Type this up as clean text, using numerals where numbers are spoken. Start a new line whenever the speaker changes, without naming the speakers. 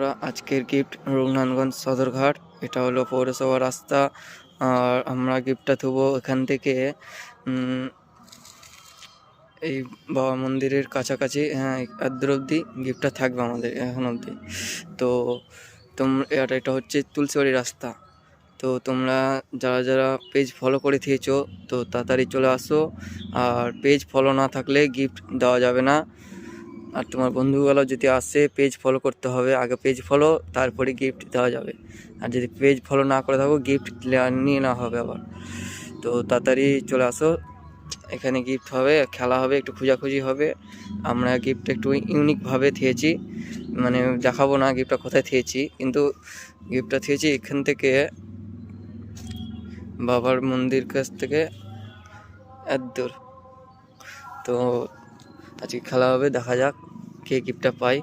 বন্ধুরা, আজকের গিফট রঘুনাথগঞ্জ সদরঘাট। এটা হলো পৌরসভা রাস্তা। আর আমরা গিফটটা থুবো এখান থেকে এই বাবা মন্দিরের কাছাকাছি। হ্যাঁ, এত অবধি গিফটটা থাকবে আমাদের এখন অবধি। তো এটা হচ্ছে তুলসীবাড়ি রাস্তা। তো তোমরা যারা যারা পেজ ফলো করে দিয়েছো তো তাড়াতাড়ি চলে আসো। আর পেজ ফলো না থাকলে গিফট দেওয়া যাবে না। আর তোমার বন্ধুগুলো যদি আসে, পেজ ফলো করতে হবে, আগে পেজ ফলো তারপরে গিফট দেওয়া যাবে। আর যদি পেজ ফলো না করে থাকো গিফট নিয়ে নেওয়া হবে আবার। তো তাড়াতাড়ি চলে আসো, এখানে গিফট হবে, খেলা হবে, একটু খোঁজাখুঁজি হবে। আমরা গিফটটা একটু ইউনিকভাবে থিয়েছি, মানে দেখাবো না গিফটটা কোথায় থিয়েছি, কিন্তু গিফটটা থিয়েছি এখান থেকে বাবার মন্দির কাছ থেকে এত দূর। তো আজকে খেলা হবে, দেখা যাক কে গিফটটা পায়।